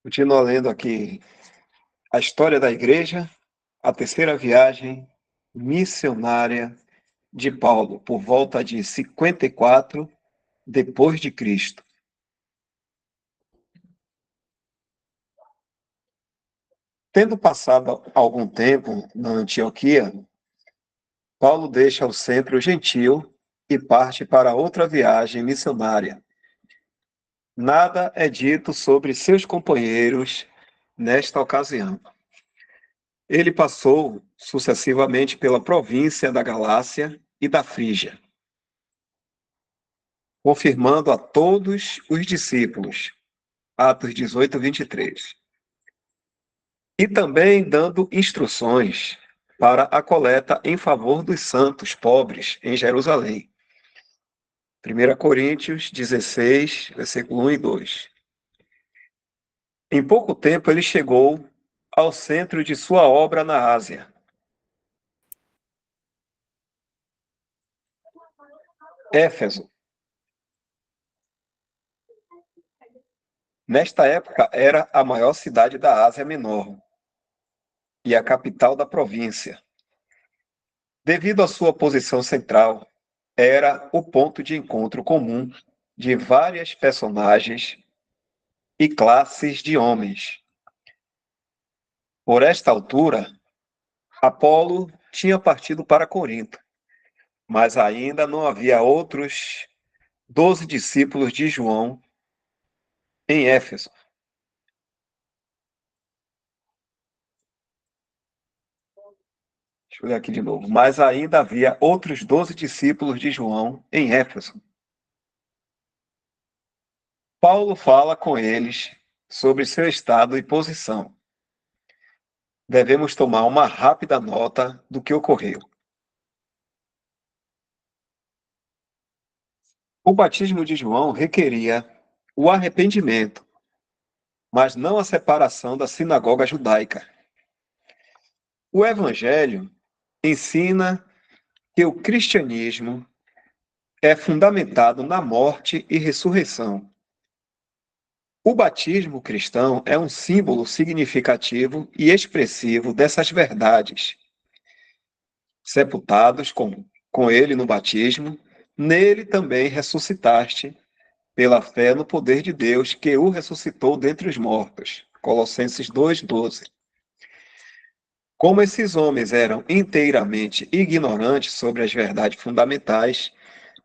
Continuo lendo aqui a história da igreja, a terceira viagem missionária de Paulo, por volta de 54 depois de Cristo. Tendo passado algum tempo na Antioquia, Paulo deixa o centro gentil e parte para outra viagem missionária. Nada é dito sobre seus companheiros nesta ocasião. Ele passou sucessivamente pela província da Galácia e da Frígia, confirmando a todos os discípulos, Atos 18, 23, e também dando instruções para a coleta em favor dos santos pobres em Jerusalém. 1 Coríntios 16, versículo 1 e 2. Em pouco tempo ele chegou ao centro de sua obra na Ásia. Éfeso. Nesta época era a maior cidade da Ásia Menor e a capital da província. Devido à sua posição central, era o ponto de encontro comum de várias personagens e classes de homens. Por esta altura, Apolo tinha partido para Corinto, mas ainda não havia outros 12 discípulos de João em Éfeso. Deixa eu ler aqui de novo. Mas ainda havia outros 12 discípulos de João em Éfeso. Paulo fala com eles sobre seu estado e posição. Devemos tomar uma rápida nota do que ocorreu. O batismo de João requeria o arrependimento, mas não a separação da sinagoga judaica. O Evangelho ensina que o cristianismo é fundamentado na morte e ressurreição. O batismo cristão é um símbolo significativo e expressivo dessas verdades. Sepultados com ele no batismo, nele também ressuscitaste, pela fé no poder de Deus que o ressuscitou dentre os mortos. Colossenses 2:12. Como esses homens eram inteiramente ignorantes sobre as verdades fundamentais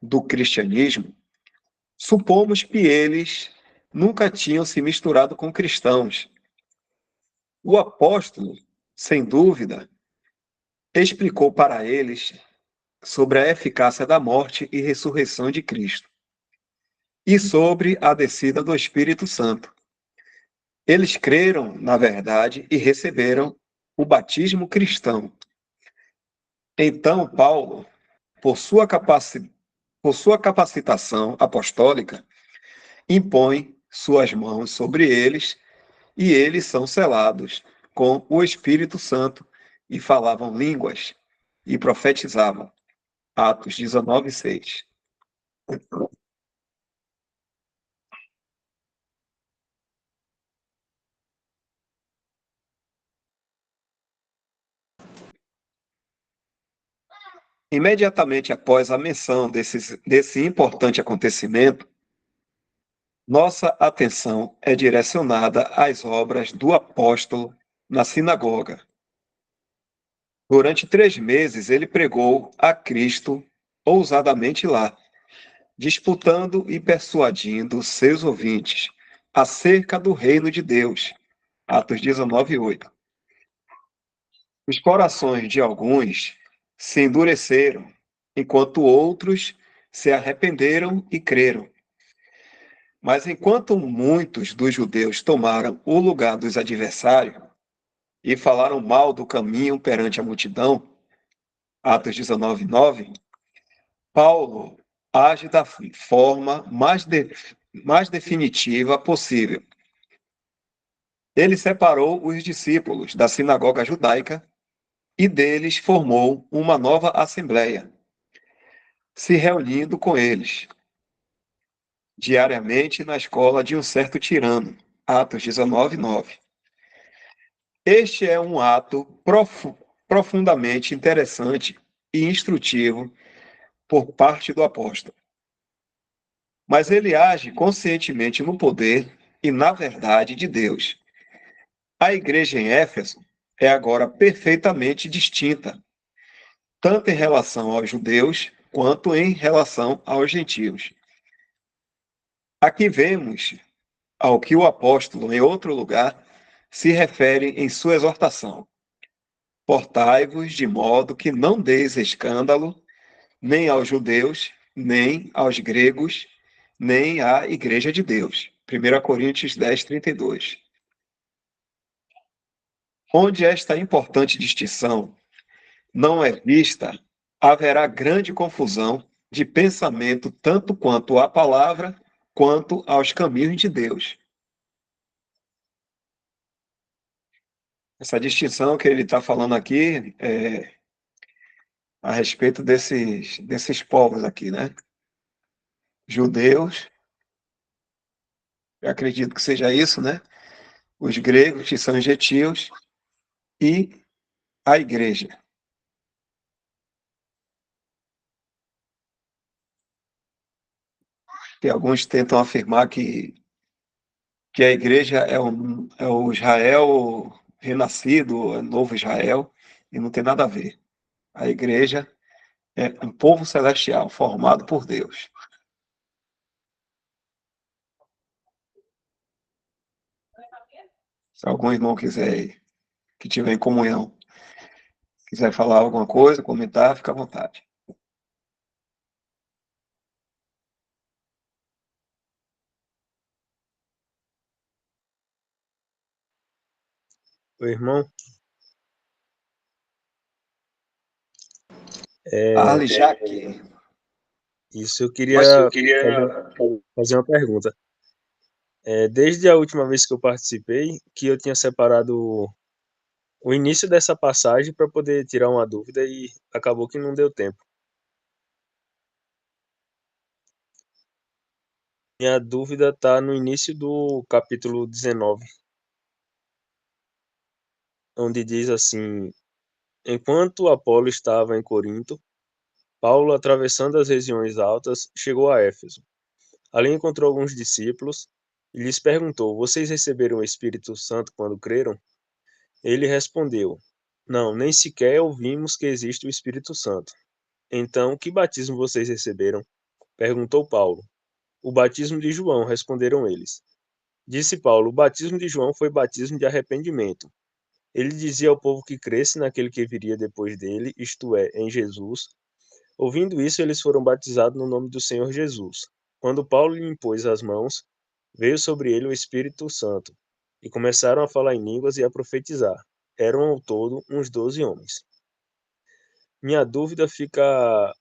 do cristianismo, supomos que eles nunca tinham se misturado com cristãos. O apóstolo, sem dúvida, explicou para eles sobre a eficácia da morte e ressurreição de Cristo e sobre a descida do Espírito Santo. Eles creram na verdade e receberam o batismo cristão. Então, Paulo, por sua capacitação apostólica, impõe suas mãos sobre eles e eles são selados com o Espírito Santo e falavam línguas e profetizavam. Atos 19, 6. Imediatamente após a menção desse importante acontecimento, nossa atenção é direcionada às obras do apóstolo na sinagoga. Durante 3 meses, ele pregou a Cristo ousadamente lá, disputando e persuadindo seus ouvintes acerca do reino de Deus. Atos 19, 8. Os corações de alguns se endureceram, enquanto outros se arrependeram e creram. Mas enquanto muitos dos judeus tomaram o lugar dos adversários e falaram mal do caminho perante a multidão, Atos 19, 9, Paulo age da forma mais definitiva possível. Ele separou os discípulos da sinagoga judaica e deles formou uma nova assembleia, se reunindo com eles diariamente na escola de um certo tirano, Atos 19, 9. Este é um ato profundamente interessante e instrutivo por parte do apóstolo. Mas ele age conscientemente no poder e na verdade de Deus. A igreja em Éfeso é agora perfeitamente distinta, tanto em relação aos judeus quanto em relação aos gentios. Aqui vemos ao que o apóstolo, em outro lugar, se refere em sua exortação: portai-vos de modo que não deis escândalo nem aos judeus, nem aos gregos, nem à igreja de Deus. 1 Coríntios 10, 32. Onde esta importante distinção não é vista, haverá grande confusão de pensamento tanto quanto à palavra, quanto aos caminhos de Deus. Essa distinção que ele está falando aqui é a respeito desses povos aqui, né? Judeus, eu acredito que seja isso, né? Os gregos, que são gentios, e a igreja. Que alguns tentam afirmar que a igreja é o Israel renascido, é o novo Israel, e não tem nada a ver. A igreja é um povo celestial formado por Deus. Se algum irmão quiser, que tiver em comunhão, quiser falar alguma coisa, comentar, fica à vontade. O irmão, Arle é, Jaque, isso eu Mas eu queria fazer, queria. fazer uma pergunta. Desde a última vez que eu participei, que eu tinha separado o início dessa passagem para poder tirar uma dúvida e acabou que não deu tempo. Minha dúvida está no início do capítulo 19, onde diz assim: enquanto Apolo estava em Corinto, Paulo, atravessando as regiões altas, chegou a Éfeso. Ali encontrou alguns discípulos e lhes perguntou: vocês receberam o Espírito Santo quando creram? Ele respondeu: não, nem sequer ouvimos que existe o Espírito Santo. Então, que batismo vocês receberam? Perguntou Paulo. O batismo de João, responderam eles. Disse Paulo: o batismo de João foi batismo de arrependimento. Ele dizia ao povo que cresce naquele que viria depois dele, isto é, em Jesus. Ouvindo isso, eles foram batizados no nome do Senhor Jesus. Quando Paulo lhe impôs as mãos, veio sobre ele o Espírito Santo, e começaram a falar em línguas e a profetizar. Eram ao todo uns 12 homens. Minha dúvida fica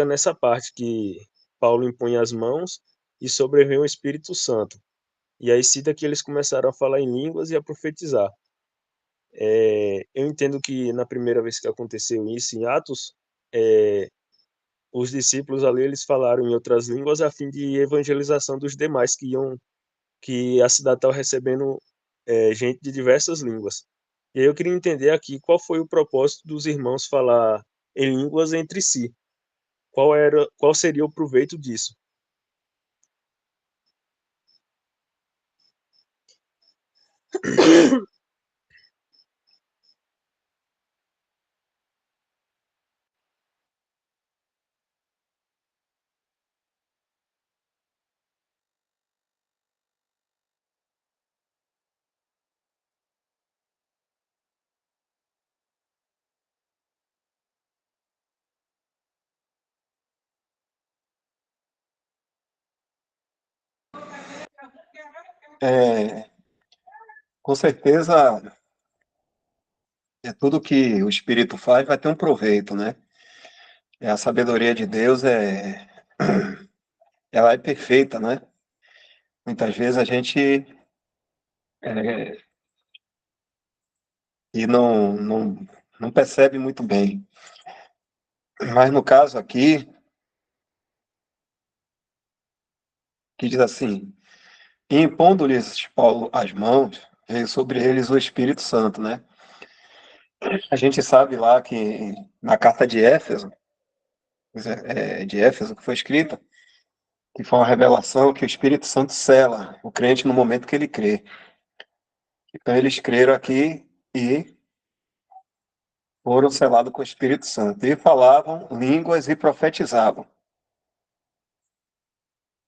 nessa parte que Paulo impõe as mãos e sobreveio o Espírito Santo. E aí cita que eles começaram a falar em línguas e a profetizar. Eu entendo que na primeira vez que aconteceu isso em Atos, é, os discípulos ali eles falaram em outras línguas a fim de evangelização dos demais que a cidade estava recebendo gente de diversas línguas. E aí eu queria entender aqui qual foi o propósito dos irmãos falar em línguas entre si. Qual seria o proveito disso? É, com certeza, tudo que o Espírito faz vai ter um proveito, né? A sabedoria de Deus ela é perfeita, né? Muitas vezes a gente é, e não percebe muito bem. Mas no caso aqui, que diz assim: E impondo-lhes Paulo as mãos, veio sobre eles o Espírito Santo, né? A gente sabe lá que na carta de Éfeso, que foi escrita, que foi uma revelação que o Espírito Santo sela o crente no momento que ele crê. Então eles creram aqui e foram selados com o Espírito Santo. E falavam línguas e profetizavam.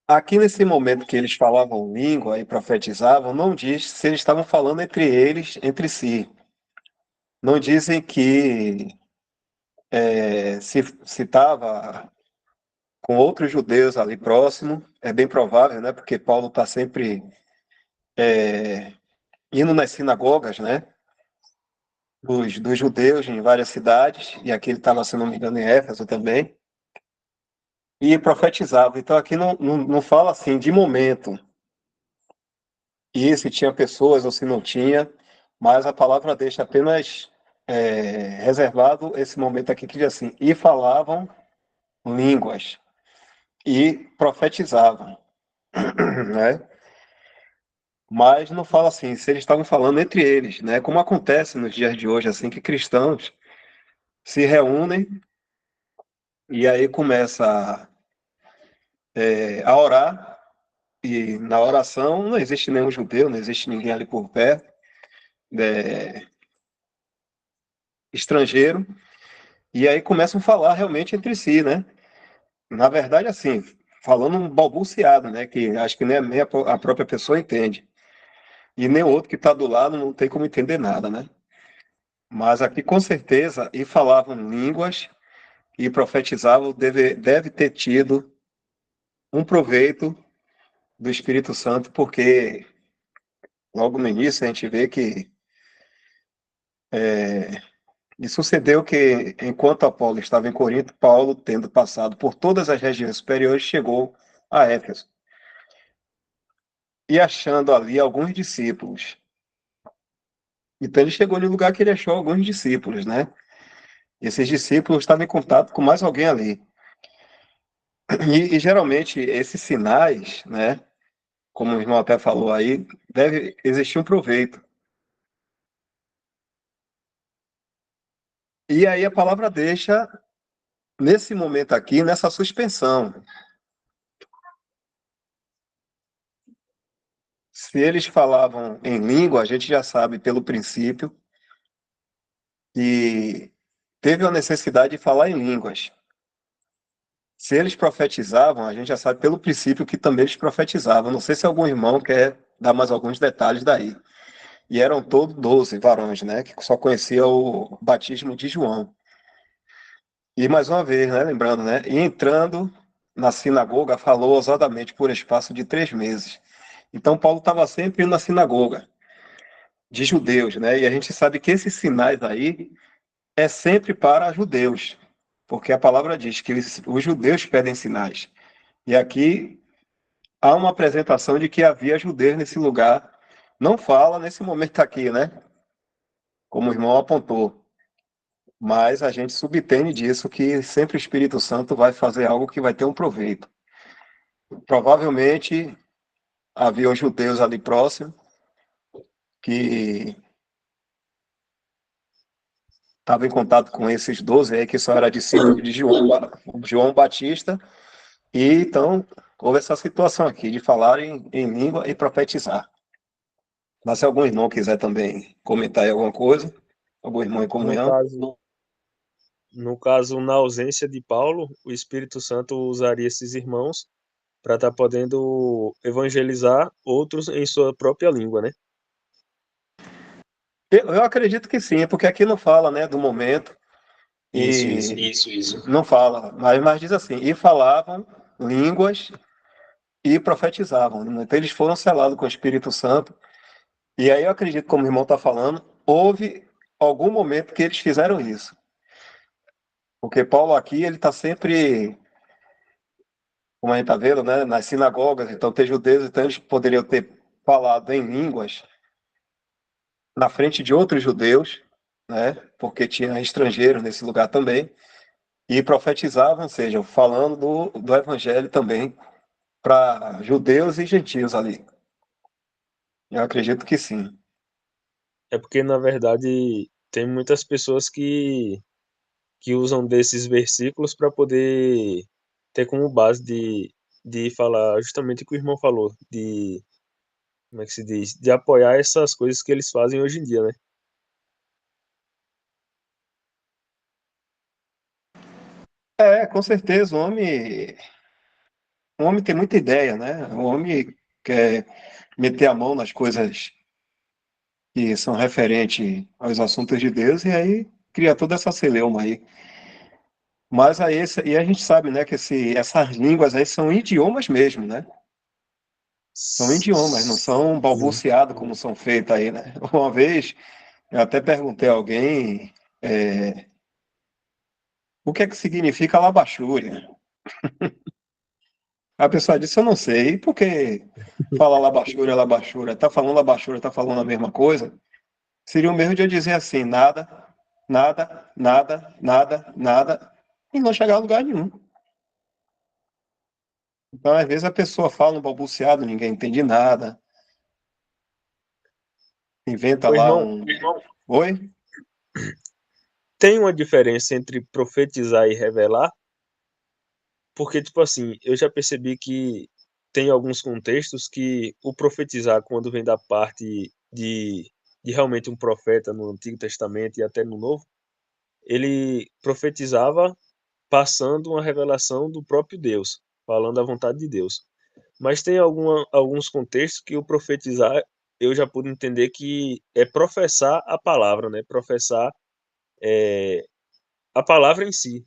Aqui nesse momento que eles falavam língua e profetizavam, não diz se eles estavam falando entre eles, entre si. Não dizem que se estava com outros judeus ali próximo. É bem provável, né? Porque Paulo está sempre indo nas sinagogas, né? Dos judeus em várias cidades, e aqui ele estava, se não me engano, em Éfeso também, e profetizava. Então aqui não fala assim de momento, e se tinha pessoas ou se não tinha, mas a palavra deixa apenas reservado esse momento aqui que diz assim, e falavam línguas, e profetizavam, né? Mas não fala assim, se eles estavam falando entre eles, né? Como acontece nos dias de hoje, assim, que cristãos se reúnem e aí começa a orar, e na oração não existe nenhum judeu, não existe ninguém ali por perto, é, estrangeiro, e aí começam a falar realmente entre si, né? Na verdade, assim, falando um balbuciado, né? Que acho que nem a própria pessoa entende. E nem o outro que está do lado não tem como entender nada, né? Mas aqui com certeza, e falavam línguas e profetizavam, deve ter tido um proveito do Espírito Santo, porque logo no início a gente vê que e sucedeu que, enquanto Apolo estava em Corinto, Paulo, tendo passado por todas as regiões superiores, chegou a Éfeso. E achando ali alguns discípulos. Então ele chegou no lugar que ele achou alguns discípulos, né? E esses discípulos estavam em contato com mais alguém ali. E geralmente esses sinais, né? Como o irmão até falou aí, deve existir um proveito. E aí a palavra deixa, nesse momento aqui, nessa suspensão. Se eles falavam em língua, a gente já sabe pelo princípio que teve a necessidade de falar em línguas. Se eles profetizavam, a gente já sabe pelo princípio que também eles profetizavam. Não sei se algum irmão quer dar mais alguns detalhes daí. E eram todos 12 varões, né? Que só conheciam o batismo de João. E mais uma vez, né? Lembrando, né? E entrando na sinagoga, falou ousadamente por espaço de 3 meses. Então, Paulo estava sempre indo na sinagoga de judeus, né? E a gente sabe que esses sinais aí é sempre para judeus, porque a palavra diz que os judeus pedem sinais. E aqui há uma apresentação de que havia judeus nesse lugar. Não fala nesse momento aqui, né? Como o irmão apontou. Mas a gente subentende disso que sempre o Espírito Santo vai fazer algo que vai ter um proveito. Provavelmente havia judeus ali próximos que estavam em contato com esses 12 aí, que só era discípulo de João Batista. E então houve essa situação aqui de falar em língua e profetizar. Mas se algum irmão quiser também comentar aí alguma coisa, algum irmão em No comunhão. caso, no caso, na ausência de Paulo, o Espírito Santo usaria esses irmãos para estar podendo evangelizar outros em sua própria língua, né? Eu acredito que sim, porque aqui não fala, né, do momento, Isso, isso. e isso. Não fala, mas diz assim, e falavam línguas e profetizavam, né? Então eles foram selados com o Espírito Santo, e aí eu acredito, como o irmão está falando, houve algum momento que eles fizeram isso, porque Paulo aqui, ele está sempre, como a gente está vendo, né, nas sinagogas, então tem judeus, então eles poderiam ter falado em línguas na frente de outros judeus, né, porque tinha estrangeiros nesse lugar também, e profetizavam, ou seja, falando do evangelho também para judeus e gentios ali. Eu acredito que sim. É porque, na verdade, tem muitas pessoas que usam desses versículos para poder ter como base de falar justamente o que o irmão falou, de, como é que se diz? De apoiar essas coisas que eles fazem hoje em dia, né? É, com certeza, o homem tem muita ideia, né? O homem quer meter a mão nas coisas que são referentes aos assuntos de Deus e aí cria toda essa celeuma aí. Mas aí, e a gente sabe, né, que essas línguas aí são idiomas mesmo, né? São idiomas, não são Sim. balbuciados como são feitos aí, né? Uma vez eu até perguntei a alguém o que é que significa labachúria. A pessoa disse, eu não sei, porque fala labachúria, labachúria, tá falando labachúria, tá falando a mesma coisa. Seria o mesmo de eu dizer assim, nada, nada, nada, nada, nada, e não chegar a lugar nenhum. Então, às vezes, a pessoa fala um balbuciado, ninguém entende nada, inventa Ô, lá irmão, um. Oi? tem uma diferença entre profetizar e revelar? Porque, tipo assim, eu já percebi que tem alguns contextos que o profetizar, quando vem da parte de realmente um profeta no Antigo Testamento e até no Novo, ele profetizava passando uma revelação do próprio Deus, falando a vontade de Deus. Mas tem alguns contextos que o profetizar, eu já pude entender que é professar a palavra, né? Professar a palavra em si,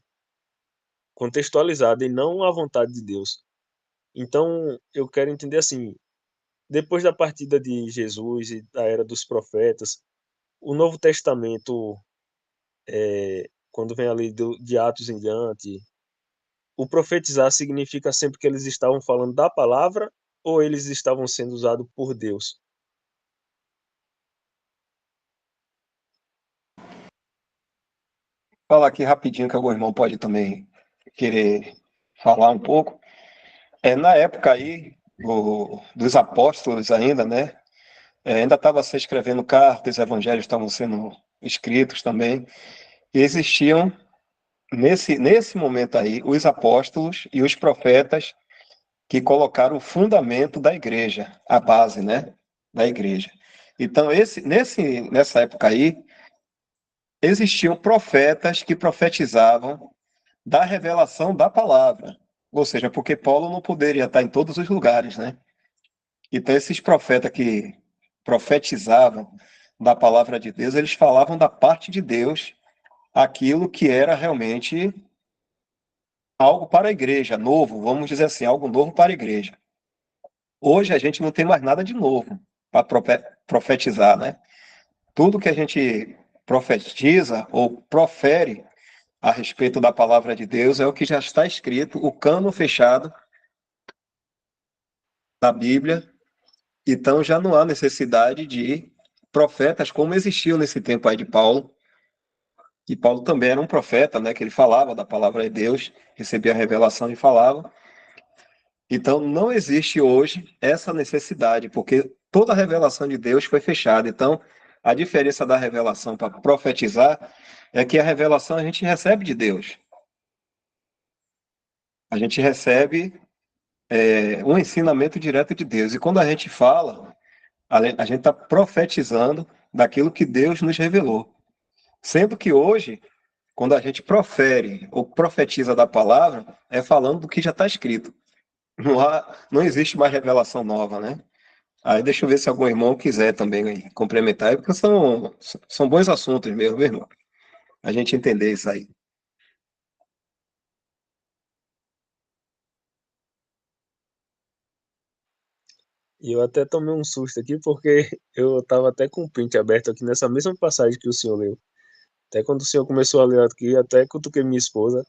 contextualizada e não a vontade de Deus. Então, eu quero entender assim, depois da partida de Jesus e da era dos profetas, o Novo Testamento, quando vem ali de Atos em diante, o profetizar significa sempre que eles estavam falando da palavra ou eles estavam sendo usados por Deus? Falar aqui rapidinho que algum irmão pode também querer falar um pouco. Na época aí dos apóstolos ainda, né? Ainda estava se escrevendo cartas, evangelhos estavam sendo escritos também. E existiam, nesse momento aí, os apóstolos e os profetas que colocaram o fundamento da igreja, a base, né? Da igreja. Então, nessa época aí, existiam profetas que profetizavam da revelação da palavra. Ou seja, porque Paulo não poderia estar em todos os lugares, né? Então, esses profetas que profetizavam da palavra de Deus, eles falavam da parte de Deus aquilo que era realmente algo para a igreja, novo, vamos dizer assim, algo novo para a igreja. Hoje a gente não tem mais nada de novo para profetizar, né? Tudo que a gente profetiza ou profere a respeito da palavra de Deus é o que já está escrito, o cano fechado da Bíblia. Então já não há necessidade de profetas como existiu nesse tempo aí de Paulo. E Paulo também era um profeta, né? Que ele falava da palavra de Deus, recebia a revelação e falava. Então não existe hoje essa necessidade, porque toda a revelação de Deus foi fechada. Então a diferença da revelação para profetizar é que a revelação a gente recebe de Deus. A gente recebe um ensinamento direto de Deus. E quando a gente fala, a gente está profetizando daquilo que Deus nos revelou. Sendo que hoje, quando a gente profere ou profetiza da palavra, é falando do que já está escrito. Não existe mais revelação nova, né? Aí deixa eu ver se algum irmão quiser também complementar, porque são bons assuntos mesmo, meu irmão. A gente entender isso aí. E eu até tomei um susto aqui porque eu estava até com o print aberto aqui nessa mesma passagem que o senhor leu. Até quando o senhor começou a ler aqui, até cutuquei minha esposa,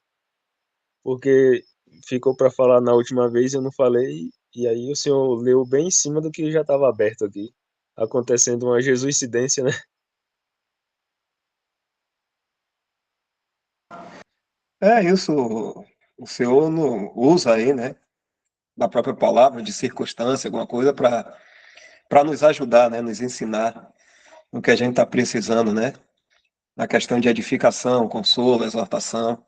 porque ficou para falar na última vez e eu não falei, e aí o senhor leu bem em cima do que já estava aberto aqui, acontecendo uma jesuicidência, né? É isso, o Senhor não usa aí, né, da própria palavra, de circunstância, alguma coisa, para para nos ajudar, né, nos ensinar no que a gente está precisando, né, na questão de edificação, consolo, exortação.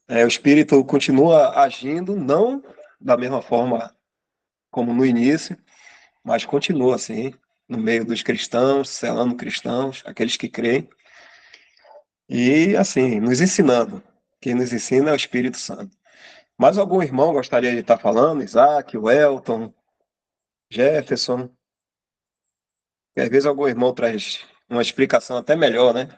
O Espírito continua agindo, não da mesma forma como no início, mas continua assim, no meio dos cristãos, selando cristãos, aqueles que creem, e assim, nos ensinando. Quem nos ensina é o Espírito Santo. Mais algum irmão gostaria de estar falando? Isaac, Welton, Jefferson? E às vezes algum irmão traz uma explicação até melhor, né?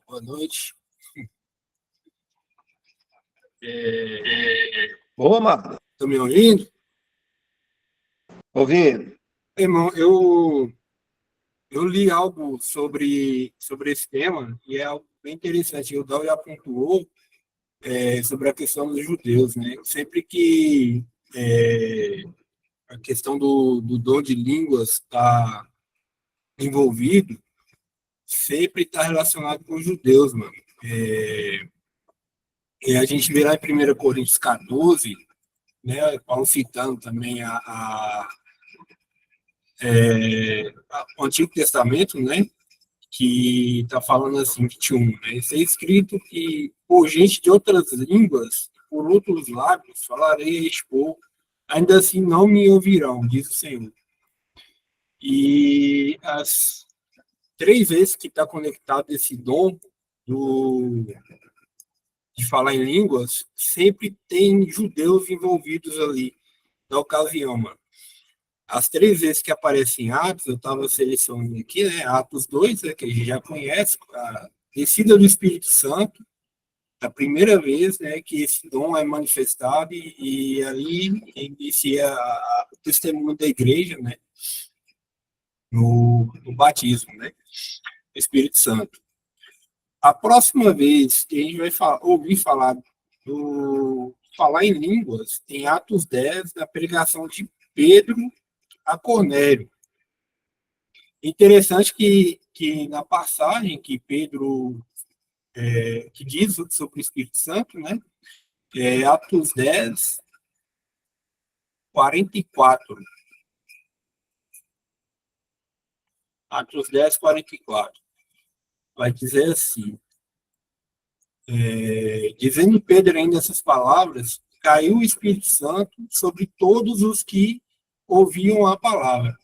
Boa noite. Boa, Marta. Estão me ouvindo? Ouvindo? Irmão, eu li algo sobre esse tema e é algo bem interessante. O Dal já pontuou sobre a questão dos judeus, né? Sempre que a questão do dom de línguas está envolvido, sempre está relacionado com os judeus, mano. E a gente vê lá em 1 Coríntios 14, né, Paulo citando também o Antigo Testamento, né, que está falando assim, 21, né, isso é escrito que por gente de outras línguas, por outros lábios, falarei a expor, ainda assim não me ouvirão, diz o Senhor. E as 3 vezes que está conectado esse dom de falar em línguas, sempre tem judeus envolvidos ali na ocasião, mano. As 3 vezes que aparece em Atos, eu estava selecionando aqui, né? Atos 2, né, que a gente já conhece, a descida do Espírito Santo, a primeira vez, né, que esse dom é manifestado e ali inicia o testemunho da igreja, né, no batismo, né, do Espírito Santo. A próxima vez que a gente vai ouvir falar em línguas, em Atos 10, na pregação de Pedro a Cornélio. Interessante que na passagem que Pedro que diz sobre o Espírito Santo, né? Atos 10, 44. Atos 10, 44. Vai dizer assim, dizendo Pedro ainda essas palavras, caiu o Espírito Santo sobre todos os que ouviam a palavra.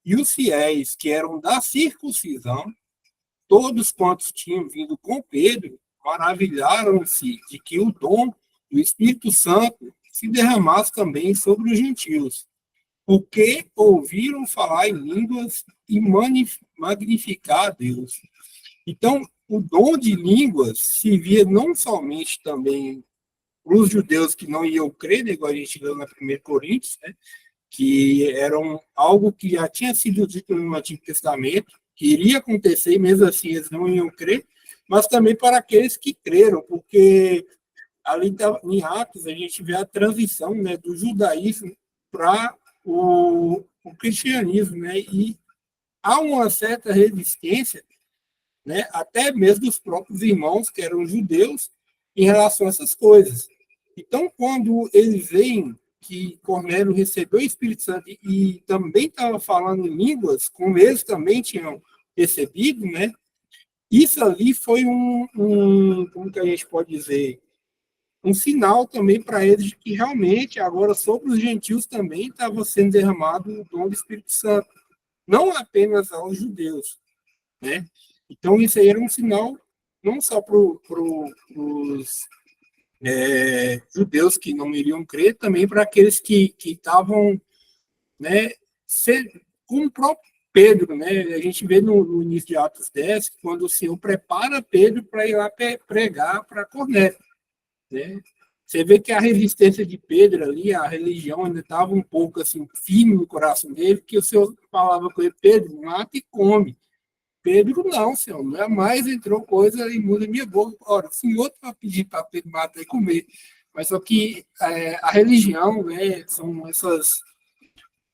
E os fiéis que eram da circuncisão, todos quantos tinham vindo com Pedro, maravilharam-se de que o dom do Espírito Santo se derramasse também sobre os gentios, porque ouviram falar em línguas e magnificar a Deus. Então, o dom de línguas se via não somente também para os judeus que não iam crer, né, igual a gente leu na 1 Coríntios, né, que era algo que já tinha sido dito no Antigo Testamento, que iria acontecer e mesmo assim eles não iam crer, mas também para aqueles que creram, porque ali em Atos a gente vê a transição, né, do judaísmo para o cristianismo, né, e há uma certa resistência, né, até mesmo dos próprios irmãos que eram judeus em relação a essas coisas. Então, quando eles veem que Cornélio recebeu o Espírito Santo e também estava falando em línguas, como eles também tinham recebido, né? Isso ali foi como que a gente pode dizer, um sinal também para eles de que realmente agora sobre os gentios também estava sendo derramado o dom do Espírito Santo, não apenas aos judeus, né? Então isso aí era um sinal não só para os judeus que não iriam crer, também para aqueles que estavam, né, como o próprio Pedro, né? A gente vê no início de Atos 10, quando o Senhor prepara Pedro para ir lá pregar para Cornélio, né? Você vê que a resistência de Pedro ali, a religião ainda estava um pouco assim firme no coração dele, que o Senhor falava com ele: Pedro, mata e come. Pedro, não, Senhor, jamais entrou coisa imunda em minha boca. Ora, o Senhor vai pedir para Pedro matar e comer. Mas só que a religião, né, são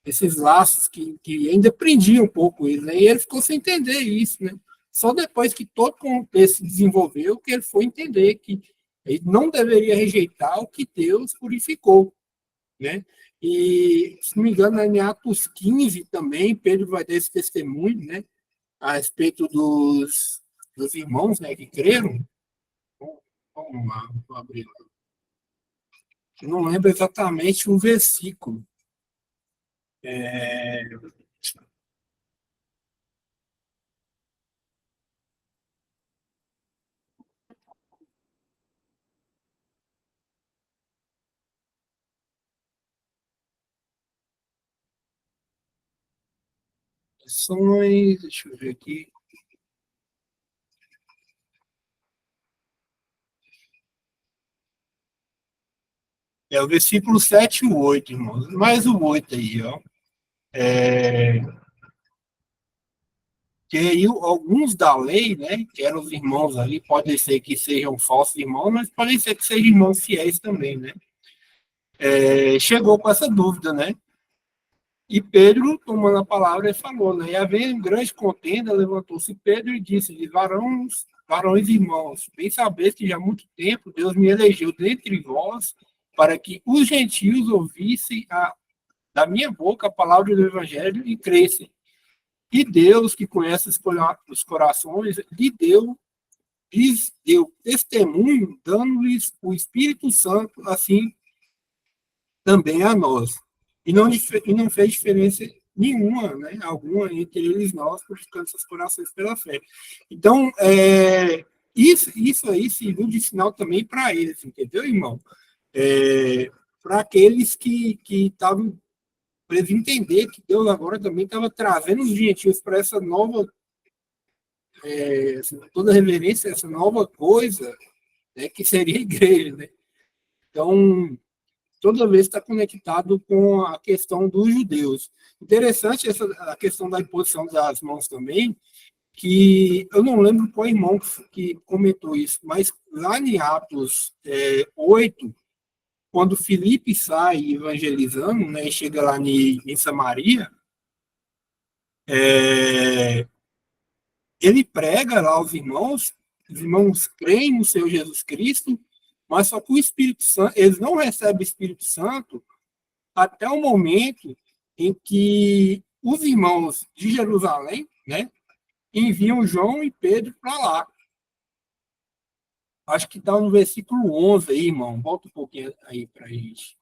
esses laços que ainda prendiam um pouco ele, né? E ele ficou sem entender isso, né? Só depois que todo o contexto se desenvolveu que ele foi entender que ele não deveria rejeitar o que Deus purificou, né? E, se não me engano, em Atos 15 também, Pedro vai dar esse testemunho, né? A respeito dos irmãos, né, que creram. Vamos lá, vou abrir lá. Eu não lembro exatamente o versículo. É, deixa eu ver aqui. É o versículo 7 e o 8, irmãos. Mais o 8 aí, ó. Que aí alguns da lei, né, que eram os irmãos ali, pode ser que sejam falsos irmãos, mas pode ser que sejam irmãos fiéis também, né? Chegou com essa dúvida, né? E Pedro, tomando a palavra, falou, né? E havendo grande contenda, levantou-se Pedro e disse-lhe, varões irmãos, bem sabeis que já há muito tempo Deus me elegeu dentre vós para que os gentios ouvissem da minha boca a palavra do evangelho e crescem. E Deus, que conhece os corações, lhes deu testemunho, dando-lhes o Espírito Santo, assim também a nós. E não fez diferença nenhuma, né, alguma, entre eles e nós, purificando seus corações pela fé. Então, isso aí serviu de sinal também para eles, entendeu, irmão? Para aqueles que estavam, para eles entender que Deus agora também estava trazendo os gentios para essa nova, toda reverência, essa nova coisa, né, que seria a igreja, né? Então, toda vez está conectado com a questão dos judeus. Interessante a questão da imposição das mãos também, que eu não lembro qual irmão que comentou isso, mas lá em Atos 8, quando Filipe sai evangelizando, né, e chega lá em Samaria, ele prega lá aos irmãos, os irmãos creem no Senhor Jesus Cristo, mas só que o Espírito Santo, eles não recebem o Espírito Santo até o momento em que os irmãos de Jerusalém, né, enviam João e Pedro para lá. Acho que está no versículo 11 aí, irmão. Volta um pouquinho aí para a gente.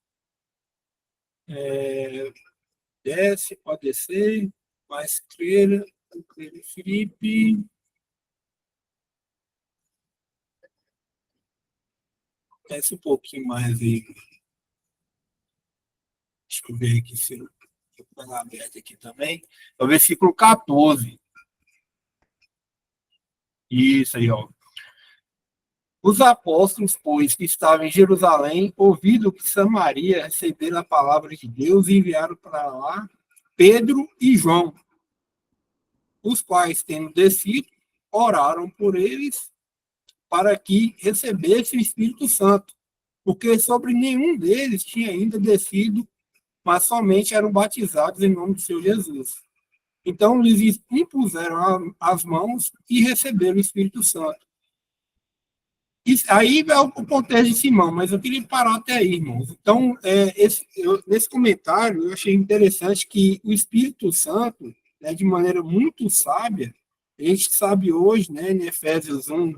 Desce, pode descer. Mais crer, Felipe. Desce um pouquinho mais aí. Deixa eu ver aqui se eu pegar aberto aqui também. É o versículo 14. Isso aí, ó. Os apóstolos, pois, que estavam em Jerusalém, ouvindo que Samaria recebera a palavra de Deus, enviaram para lá Pedro e João, os quais, tendo descido, oraram por eles para que recebessem o Espírito Santo, porque sobre nenhum deles tinha ainda descido, mas somente eram batizados em nome do Senhor Jesus. Então, lhes impuseram as mãos e receberam o Espírito Santo. Aí é o contexto de Simão, mas eu queria parar até aí, irmãos. Então, nesse comentário, eu achei interessante que o Espírito Santo, né, de maneira muito sábia, a gente sabe hoje, né, em Efésios 1,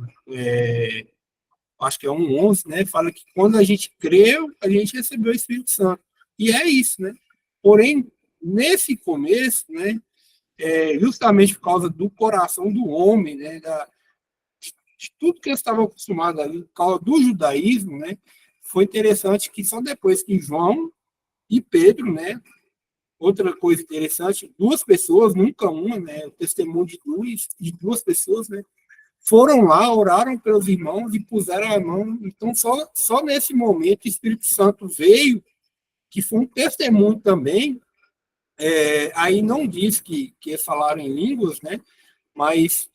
acho que é 1:11, né, fala que quando a gente creu, a gente recebeu o Espírito Santo. E é isso, né? Porém, nesse começo, né, justamente por causa do coração do homem, né, de tudo que eles estavam acostumados ali, por causa do judaísmo, né, foi interessante que só depois que João e Pedro, né, outra coisa interessante, duas pessoas, nunca uma, né, o testemunho de duas pessoas, né, foram lá, oraram pelos irmãos e puseram a mão. Então, só nesse momento o Espírito Santo veio, que foi um testemunho também. Aí não diz que falaram em línguas, né, mas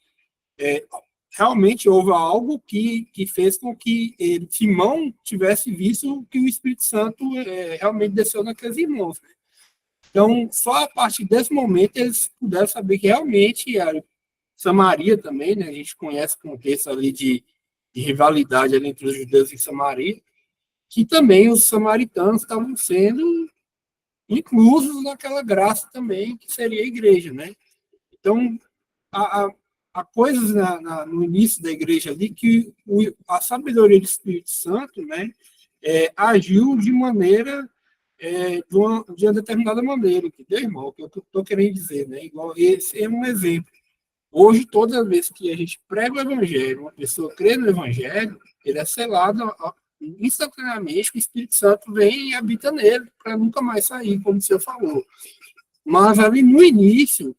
realmente houve algo que fez com que Simão tivesse visto que o Espírito Santo realmente desceu naqueles irmãos. Então, só a partir desse momento eles puderam saber que realmente Samaria também, né? A gente conhece o contexto ali de rivalidade ali entre os judeus e Samaria, que também os samaritanos estavam sendo inclusos naquela graça também, que seria a igreja, né? Então, há coisas no início da igreja ali que a sabedoria do Espírito Santo, né, agiu de maneira, de uma determinada maneira, entendeu, irmão? O que eu estou querendo dizer, né? Igual esse é um exemplo. Hoje, toda vez que a gente prega o evangelho, uma pessoa crê no evangelho, ele é selado instantaneamente, o Espírito Santo vem e habita nele, para nunca mais sair, como o senhor falou. Mas ali no início,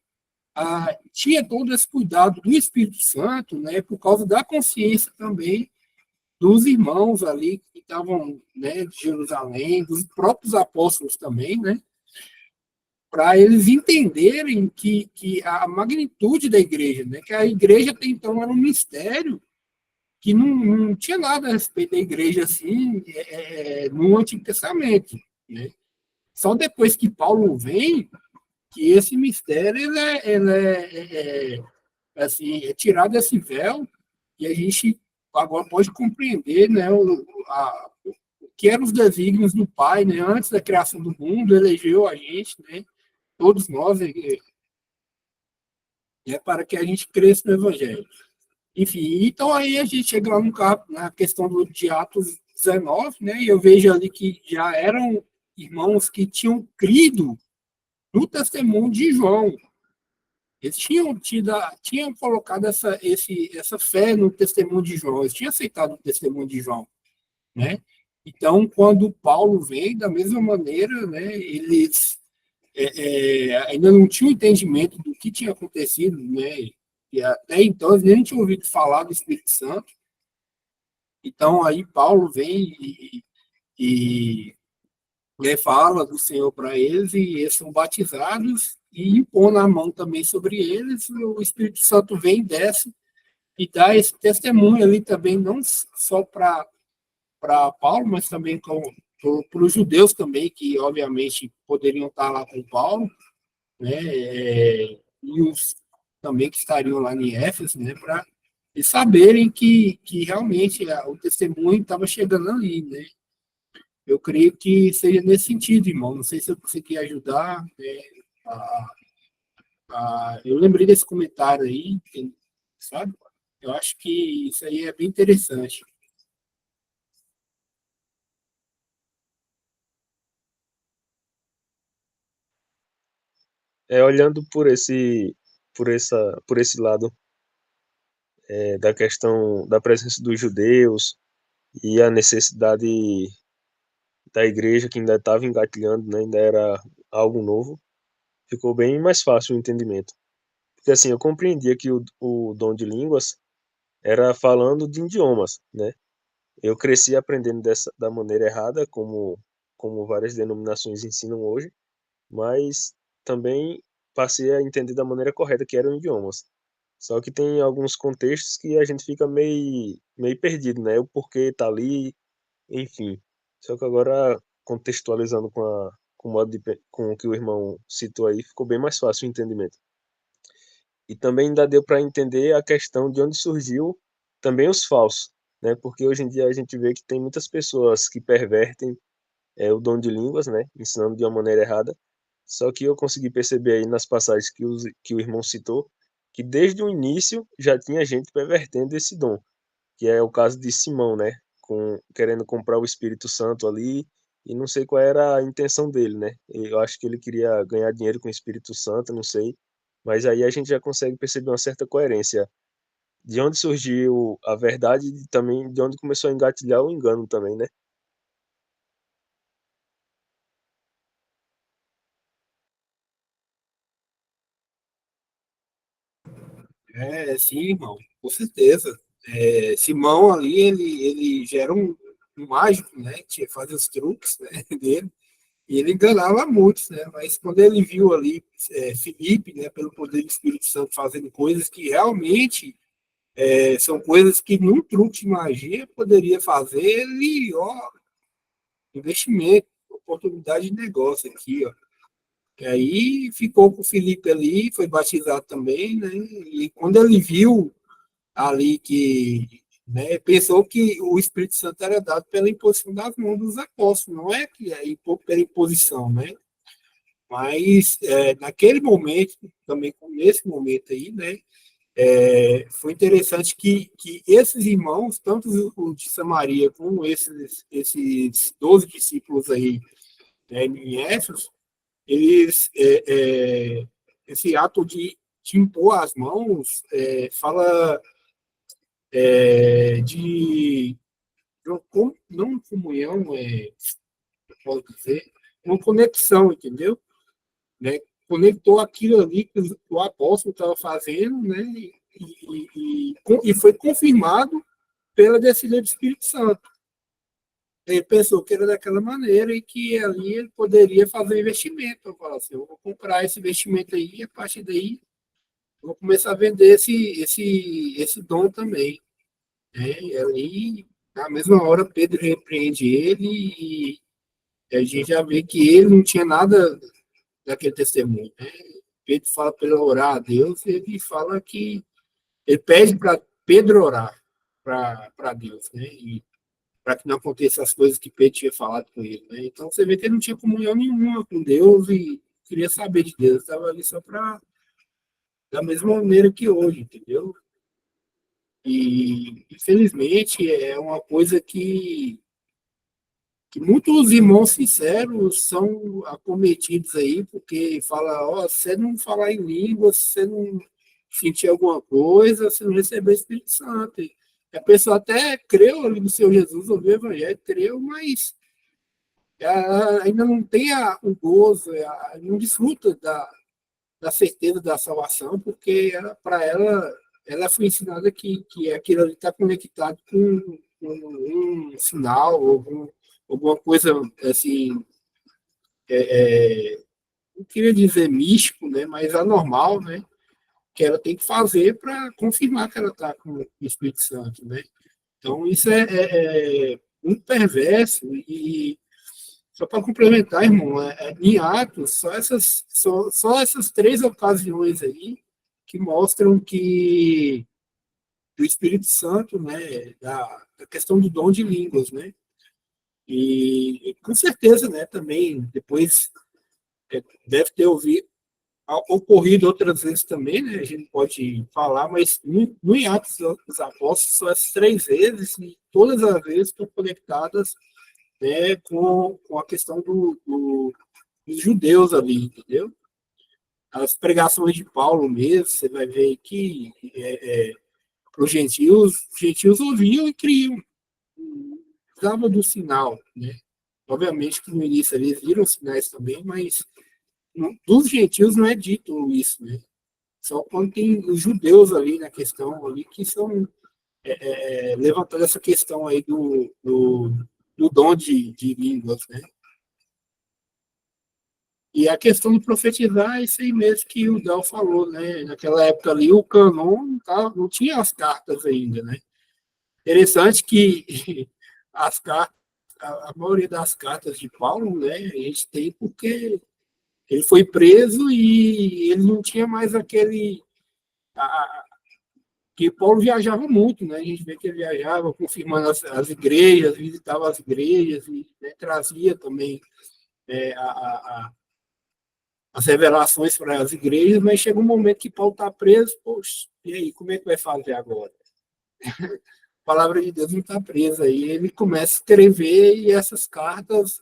tinha todo esse cuidado do Espírito Santo, né, por causa da consciência também dos irmãos ali que estavam, né, de Jerusalém, dos próprios apóstolos também, né, para eles entenderem que a magnitude da igreja, né, que a igreja até então era um mistério que não tinha nada a respeito da igreja assim no Antigo Testamento, né? Só depois que Paulo vem que esse mistério assim, é tirado desse véu e a gente agora pode compreender, né, o que eram os desígnios do Pai, né, antes da criação do mundo, elegeu a gente, né, todos nós, para que a gente cresça no Evangelho. Enfim, então aí a gente chega lá na questão de Atos 19, né, e eu vejo ali que já eram irmãos que tinham crido no testemunho de João. Eles tinham colocado essa fé no testemunho de João, eles tinham aceitado o testemunho de João, né? Então, quando Paulo vem, da mesma maneira, né, eles ainda não tinham entendimento do que tinha acontecido, né? E até então eles nem tinham ouvido falar do Espírito Santo. Então, aí Paulo vem e fala do Senhor para eles e eles são batizados e impõe a mão também sobre eles, o Espírito Santo vem, desce e dá esse testemunho ali também, não só para Paulo, mas também para os judeus também, que obviamente poderiam estar lá com Paulo, né, e os também que estariam lá em Éfeso, né, para eles saberem que realmente o testemunho estava chegando ali, né. Eu creio que seja nesse sentido, irmão. Não sei se eu consegui ajudar, né, a, eu lembrei desse comentário aí, sabe? Eu acho que isso aí é bem interessante. Olhando por esse lado da questão da presença dos judeus e a necessidade da igreja que ainda estava engatilhando, né, ainda era algo novo, ficou bem mais fácil o entendimento. Porque assim, eu compreendia que o dom de línguas era falando de idiomas, né? Eu cresci aprendendo da maneira errada, como várias denominações ensinam hoje, mas também passei a entender da maneira correta, que eram idiomas. Só que tem alguns contextos que a gente fica meio perdido, né? O porquê tá ali, enfim. Só que agora, contextualizando com o com o que o irmão citou aí, ficou bem mais fácil o entendimento. E também ainda deu para entender a questão de onde surgiu também os falsos, né? Porque hoje em dia a gente vê que tem muitas pessoas que pervertem o dom de línguas, né? Ensinando de uma maneira errada. Só que eu consegui perceber aí nas passagens que o irmão citou, que desde o início já tinha gente pervertendo esse dom, que é o caso de Simão, né? Querendo comprar o Espírito Santo ali, e não sei qual era a intenção dele, né? Eu acho que ele queria ganhar dinheiro com o Espírito Santo, não sei. Mas aí a gente já consegue perceber uma certa coerência de onde surgiu a verdade e também de onde começou a engatilhar o engano também, né? Sim, irmão, com certeza. Simão ali, ele já era um mágico, né? Tinha fazia os truques, né, dele. E ele enganava muitos, né? Mas quando ele viu ali Filipe, né, pelo poder do Espírito Santo, fazendo coisas que realmente são coisas que num truque de magia poderia fazer, ele, ó, investimento, oportunidade de negócio aqui, ó. E aí ficou com o Felipe ali, foi batizado também, né? E quando ele viu ali que, né, pensou que o Espírito Santo era dado pela imposição das mãos dos apóstolos, não é que é pela imposição, né? Mas naquele momento, também nesse momento aí, né, foi interessante que esses irmãos, tanto o de Samaria como esses 12 discípulos aí, né, em Éfeso, eles, esse ato de impor as mãos, fala de uma não comunhão, posso dizer, uma conexão, entendeu? Né? Conectou aquilo ali que o apóstolo estava fazendo, né? E foi confirmado pela descida do Espírito Santo. Ele pensou que era daquela maneira e que ali ele poderia fazer investimento. Eu falo assim, eu vou comprar esse investimento aí e a partir daí eu vou começar a vender esse dom também. Né? E ali, na mesma hora, Pedro repreende ele e a gente já vê que ele não tinha nada daquele testemunho. Né? Pedro fala para ele orar a Deus, e ele fala que ele pede para Pedro orar para Deus, né? E para que não aconteça as coisas que Pedro tinha falado com ele, né? Então você vê que ele não tinha comunhão nenhuma com Deus e queria saber de Deus, estava ali só para da mesma maneira que hoje, entendeu? E infelizmente é uma coisa que muitos irmãos sinceros são acometidos aí, porque fala, ó, você não falar em língua, você não sentir alguma coisa, você não receber o Espírito Santo. E a pessoa até creu ali no Senhor Jesus, ouviu o Evangelho, creu, mas ainda não tem o gozo, não desfruta da certeza da salvação, porque para ela foi ensinada que aquilo ali está conectado com um sinal, alguma coisa assim, não queria dizer místico, né, mas anormal, né, que ela tem que fazer para confirmar que ela está com o Espírito Santo, né? Então isso é muito perverso e só para complementar, irmão, em Atos, só essas três ocasiões aí que mostram que o Espírito Santo, né, da questão do dom de línguas, né? E com certeza, né, também depois deve ter ocorrido outras vezes também, né? A gente pode falar, mas no Atos dos Apóstolos são essas três vezes e todas as vezes estão conectadas, né, com a questão dos judeus ali, entendeu? As pregações de Paulo mesmo, você vai ver que para os gentios ouviam e criam, precisavam do sinal, né? Obviamente que no início eles viram sinais também, mas dos gentios não é dito isso, né? Só quando tem os judeus ali na questão ali que são levantando essa questão aí do dom de línguas, né? E a questão de profetizar é isso aí mesmo que o Del falou, né? Naquela época ali o canon não tinha as cartas ainda, né? Interessante que as cartas, a maioria das cartas de Paulo, né, a gente tem porque ele foi preso e ele não tinha mais aquele que Paulo viajava muito, né? A gente vê que ele viajava confirmando as igrejas, visitava as igrejas e, né, trazia também as revelações para as igrejas, mas chega um momento que Paulo está preso, poxa, e aí, como é que vai fazer agora? A palavra de Deus não está presa aí, ele começa a escrever e essas cartas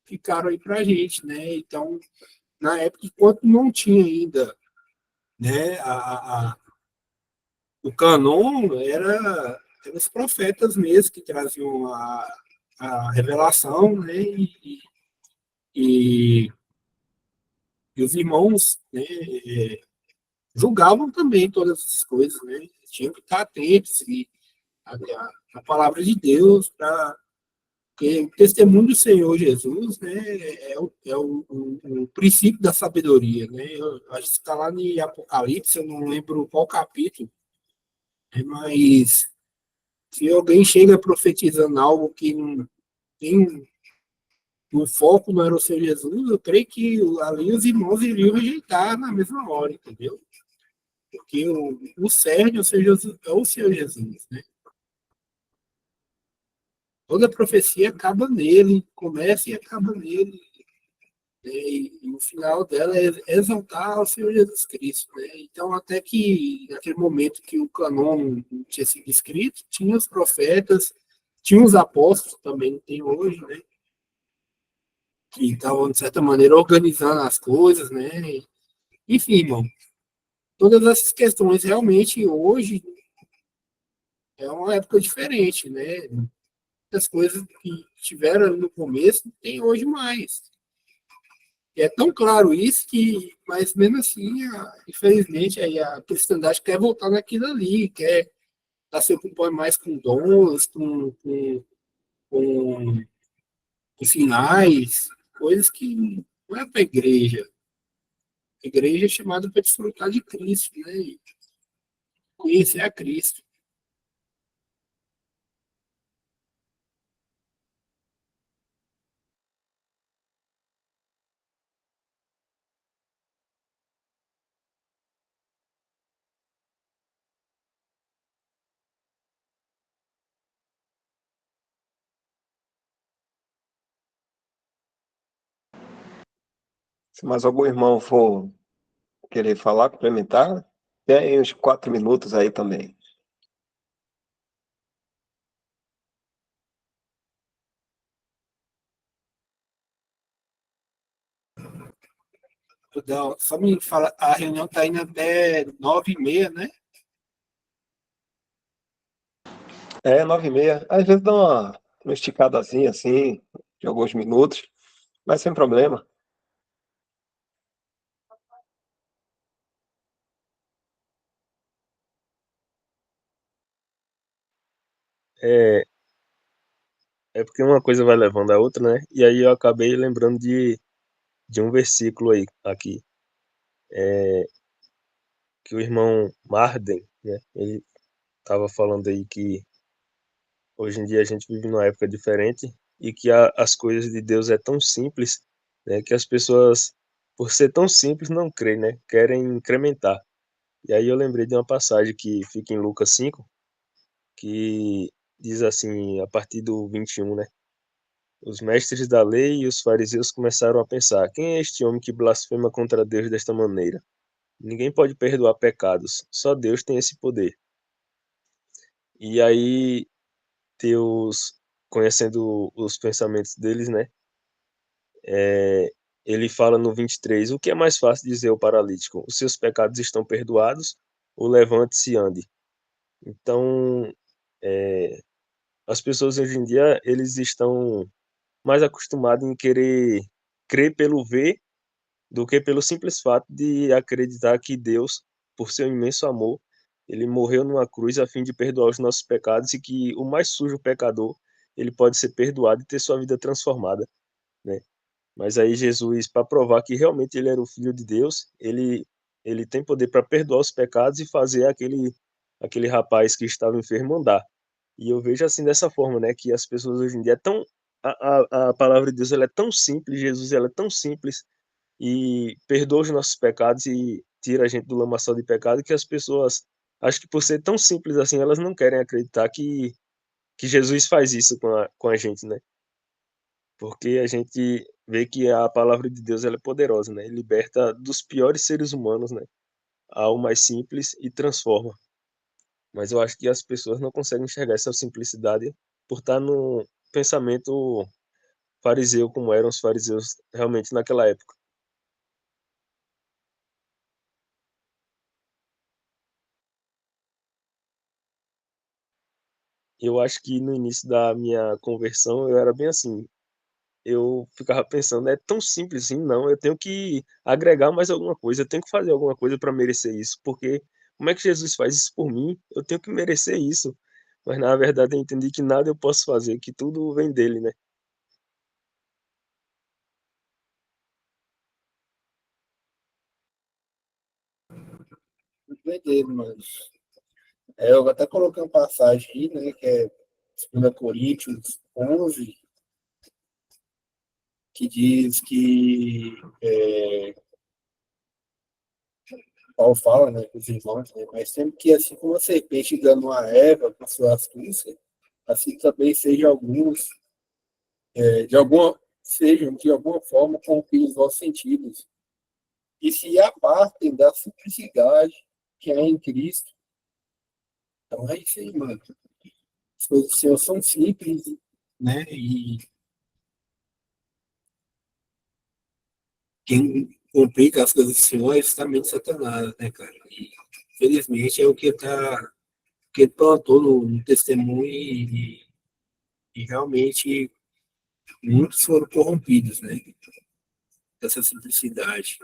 ficaram aí para a gente, né? Então, na época, enquanto não tinha ainda, né, o canon, eram os profetas mesmo que traziam a revelação, né? E, e os irmãos, né, julgavam também todas essas coisas, né? Tinham que estar atentos e a palavra de Deus para porque o testemunho do Senhor Jesus, né, o princípio da sabedoria, né? Eu acho que está lá em Apocalipse, eu não lembro qual capítulo, né, mas se alguém chega profetizando algo que não tem o foco não era o Senhor Jesus, eu creio que ali os irmãos iriam rejeitar na mesma hora, entendeu? Porque o cerne é o Senhor Jesus, né? Toda profecia acaba nele, começa e acaba nele. Né? E o final dela é exaltar o Senhor Jesus Cristo. Né? Então, até que naquele momento que o canon tinha sido escrito, tinha os profetas, tinha os apóstolos, também tem hoje, né? Que estavam, de certa maneira, organizando as coisas, né? Enfim, irmão, todas essas questões realmente hoje é uma época diferente, né? As coisas que tiveram no começo tem hoje mais. E é tão claro isso que, mas mesmo assim, infelizmente, aí a cristandade quer voltar naquilo ali, quer estar se ocupando mais com dons, com, com sinais, coisas que não é para a igreja. A igreja é chamada para desfrutar de Cristo, né? E conhecer a Cristo. Se mais algum irmão for querer falar, complementar, tem uns 4 minutos aí também. Só me fala, a reunião está indo até 9h30, né? É, 9h30. Às vezes dá uma esticadazinha assim, de alguns minutos, mas sem problema. É, é porque uma coisa vai levando a outra, né? E aí eu acabei lembrando de um versículo aí, aqui, que o irmão Marden, né? Ele estava falando aí que hoje em dia a gente vive numa época diferente e que as coisas de Deus é tão simples, né? Que as pessoas, por ser tão simples, não creem, né? Querem incrementar. E aí eu lembrei de uma passagem que fica em Lucas 5, que diz assim, a partir do 21, né? Os mestres da lei e os fariseus começaram a pensar: quem é este homem que blasfema contra Deus desta maneira? Ninguém pode perdoar pecados, só Deus tem esse poder. E aí, Deus, conhecendo os pensamentos deles, né? Ele fala no 23: o que é mais fácil dizer ao paralítico? Os seus pecados estão perdoados, ou levante-se e ande. Então, as pessoas hoje em dia, eles estão mais acostumados em querer crer pelo ver do que pelo simples fato de acreditar que Deus, por seu imenso amor, ele morreu numa cruz a fim de perdoar os nossos pecados e que o mais sujo pecador, ele pode ser perdoado e ter sua vida transformada, né? Mas aí Jesus, para provar que realmente ele era o filho de Deus, ele tem poder para perdoar os pecados e fazer aquele rapaz que estava enfermo andar. E eu vejo assim dessa forma, né, que as pessoas hoje em dia é tão a palavra de Deus ela é tão simples, Jesus ela é tão simples e perdoa os nossos pecados e tira a gente do lamaçal de pecado que as pessoas, acho que por ser tão simples assim, elas não querem acreditar que Jesus faz isso com a gente, né? Porque a gente vê que a palavra de Deus ela é poderosa, né? Liberta dos piores seres humanos, né? Ao mais simples e transforma. Mas eu acho que as pessoas não conseguem enxergar essa simplicidade por estar no pensamento fariseu como eram os fariseus realmente naquela época. Eu acho que no início da minha conversão eu era bem assim. Eu ficava pensando, é tão simples assim, não, eu tenho que agregar mais alguma coisa, eu tenho que fazer alguma coisa para merecer isso, porque como é que Jesus faz isso por mim? Eu tenho que merecer isso. Mas na verdade eu entendi que nada eu posso fazer, que tudo vem dele, né? Doideiro, mas eu até coloquei uma passagem aí, né, que é 2 Coríntios 11, que diz que Paulo fala, né, com os irmãos, né, mas sempre que assim como a serpente enganou a Eva com sua astúcia, assim também seja alguns, de alguma, sejam de alguma forma corrompidos os vossos sentidos e se apartem da simplicidade que é em Cristo. Então é isso aí, mano. As coisas do Senhor são simples, né? E quem complica as coisas do Senhor é justamente Satanás, né, cara? E, infelizmente é o que ele plantou no testemunho e realmente muitos foram corrompidos, né? Dessa simplicidade.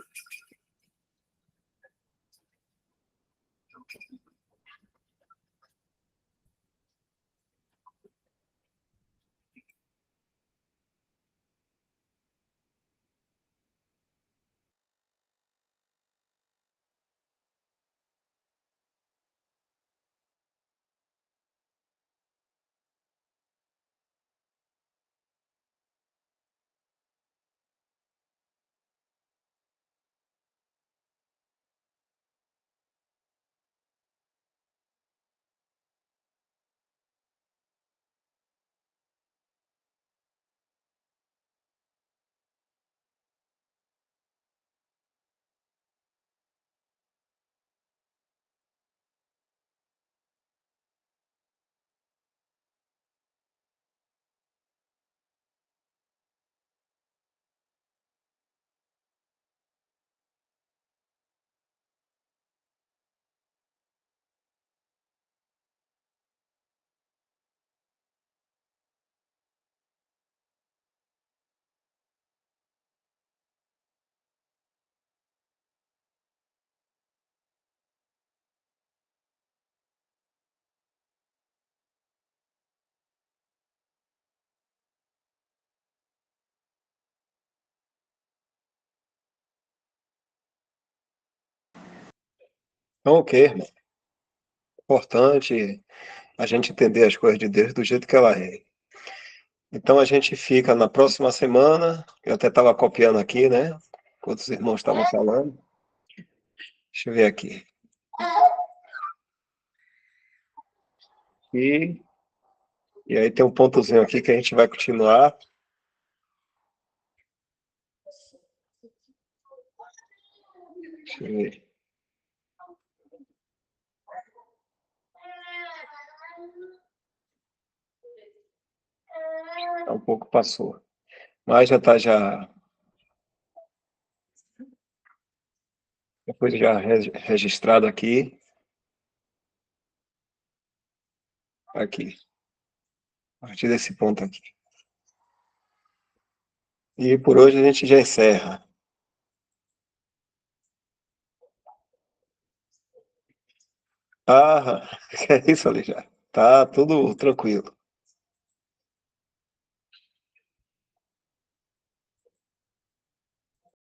Então, ok, irmão. Importante a gente entender as coisas de Deus do jeito que ela é. Então a gente fica na próxima semana. Eu até estava copiando aqui, né? Enquanto os irmãos estavam falando. Deixa eu ver aqui. E, e aí tem um pontozinho aqui que a gente vai continuar. Deixa eu ver. Um pouco passou. Mas já está já. Depois já registrado aqui. Aqui. A partir desse ponto aqui. E por hoje a gente já encerra. Ah, é isso ali já. Tá tudo tranquilo.